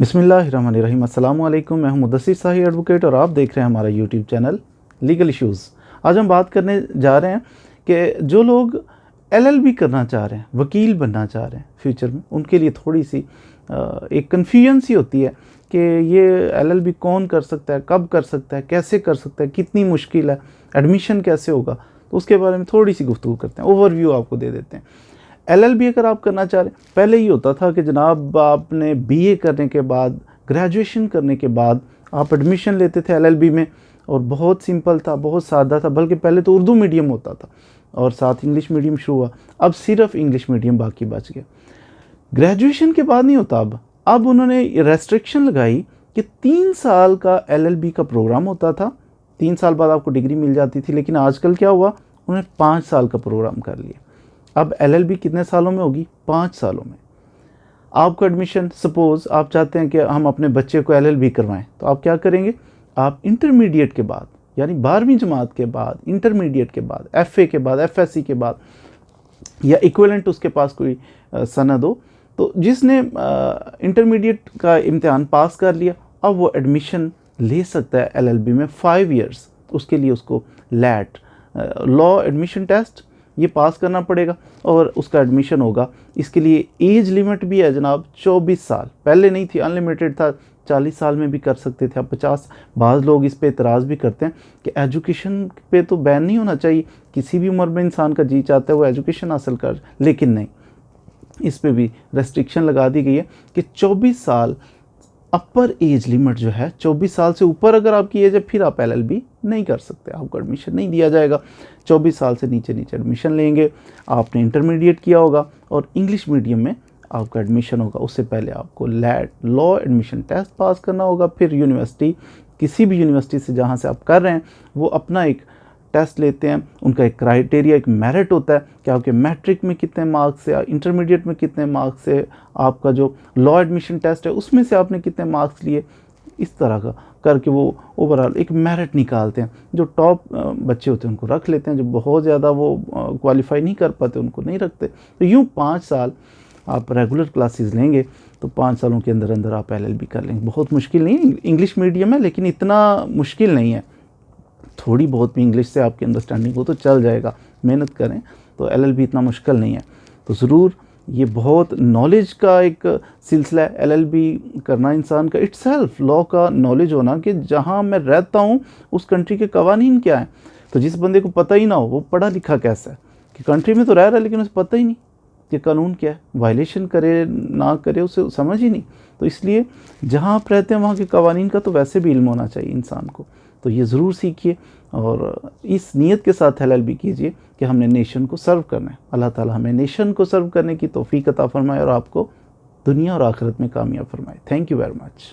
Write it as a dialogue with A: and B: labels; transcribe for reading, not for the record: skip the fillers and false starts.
A: बिस्मिल्लाहिर्रहमानिर्रहीम। अस्सलाम वालेकुम। मैं हूं मुदस्सिर साही एडवोकेट और आप देख रहे हैं हमारा यूट्यूब चैनल लीगल इश्यूज़। आज हम बात करने जा रहे हैं कि जो लोग LL.B करना चाह रहे हैं, वकील बनना चाह रहे हैं फ्यूचर में, उनके लिए थोड़ी सी एक कन्फ्यूजन सी होती है कि ये LL.B कौन कर सकता है, कब कर सकता है, कैसे कर सकता है, कितनी मुश्किल है, एडमिशन कैसे होगा। तो उसके बारे में थोड़ी सी गुफ्तगू करते हैं, ओवरव्यू आपको दे देते हैं। LL.B अगर आप करना चाह रहे हैं, पहले ये होता था कि जनाब आपने BA करने के बाद, ग्रेजुएशन करने के बाद आप एडमिशन लेते थे LL.B में, और बहुत सिंपल था, बहुत सादा था। बल्कि पहले तो उर्दू मीडियम होता था और साथ इंग्लिश मीडियम शुरू हुआ, अब सिर्फ इंग्लिश मीडियम बाकी बच गया। ग्रेजुएशन के बाद नहीं होता, अब उन्होंने रेस्ट्रिक्शन लगाई कि 3 साल का LL.B का प्रोग्राम होता था, 3 साल बाद आपको डिग्री मिल जाती थी। लेकिन आजकल क्या हुआ, उन्होंने 5 साल का प्रोग्राम कर लिया। अब LL.B कितने सालों में होगी? 5 सालों में। आपको एडमिशन, सपोज़ आप चाहते हैं कि हम अपने बच्चे को LL.B करवाएं, तो आप क्या करेंगे? आप इंटरमीडिएट के बाद, यानी 12वीं जमात के बाद, इंटरमीडिएट के बाद, FA के बाद, FSC के बाद, या इक्विवेलेंट उसके पास कोई सनद हो, तो जिसने इंटरमीडिएट का इम्तिहान पास कर लिया, अब वो एडमिशन ले सकता है LL.B में 5 इयर्स। उसके लिए उसको लैट लॉ एडमिशन टेस्ट ये पास करना पड़ेगा और उसका एडमिशन होगा। इसके लिए एज लिमिट भी है जनाब, 24 साल। पहले नहीं थी, अनलिमिटेड था, 40 साल में भी कर सकते थे, अब 50। बाज़ लोग इस पे एतराज़ भी करते हैं कि एजुकेशन पे तो बैन नहीं होना चाहिए, किसी भी उम्र में इंसान का जी चाहता है वो एजुकेशन हासिल कर, लेकिन नहीं, इस पे भी रेस्ट्रिक्शन लगा दी गई है कि 24 साल अपर एज लिमिट जो है, 24 साल से ऊपर अगर आपकी एज है फिर आप LL.B नहीं कर सकते, आपको एडमिशन नहीं दिया जाएगा। 24 साल से नीचे एडमिशन लेंगे। आपने इंटरमीडिएट किया होगा और इंग्लिश मीडियम में आपका एडमिशन होगा, उससे पहले आपको लॉ एडमिशन टेस्ट पास करना होगा। फिर यूनिवर्सिटी, किसी भी यूनिवर्सिटी से जहाँ से आप कर रहे हैं, वो अपना एक टेस्ट लेते हैं, उनका एक क्राइटेरिया, एक मेरिट होता है कि आपके मैट्रिक में कितने मार्क्स से, इंटरमीडिएट में कितने मार्क्स से, आपका जो लॉ एडमिशन टेस्ट है उसमें से आपने कितने मार्क्स लिए, इस तरह का करके वो ओवरऑल एक मेरिट निकालते हैं। जो टॉप बच्चे होते हैं उनको रख लेते हैं, जो बहुत ज़्यादा वो क्वालिफाई नहीं कर पाते उनको नहीं रखते। तो यूँ 5 साल आप रेगुलर क्लासेस लेंगे तो 5 सालों के अंदर अंदर आप LL.B कर लेंगे। बहुत मुश्किल नहीं है, इंग्लिश मीडियम है लेकिन इतना मुश्किल नहीं है। थोड़ी बहुत भी इंग्लिश से आपकी अंडरस्टैंडिंग हो तो चल जाएगा, मेहनत करें तो LL.B इतना मुश्किल नहीं है। तो ज़रूर ये बहुत नॉलेज का एक सिलसिला है, LL.B करना इंसान का इट्सेल्फ लॉ का नॉलेज होना कि जहाँ मैं रहता हूँ उस कंट्री के कवानीन क्या हैं। तो जिस बंदे को पता ही ना हो वो पढ़ा लिखा कैसा है कि कंट्री में तो रह रहा है लेकिन उसे पता ही नहीं कि कानून क्या है, वायलेशन करे ना करे उसे समझ ही नहीं। तो इसलिए जहाँ आप रहते हैं वहाँ के कवानीन का तो वैसे भी इल्म होना चाहिए इंसान को। तो ये ज़रूर सीखिए और इस नीयत के साथ LL.B कीजिए कि हमने नेशन को सर्व करना है। अल्लाह ताला हमें नेशन को सर्व करने की तौफीक अता फरमाए और आपको दुनिया और आखिरत में कामयाब फरमाए। Thank you very much.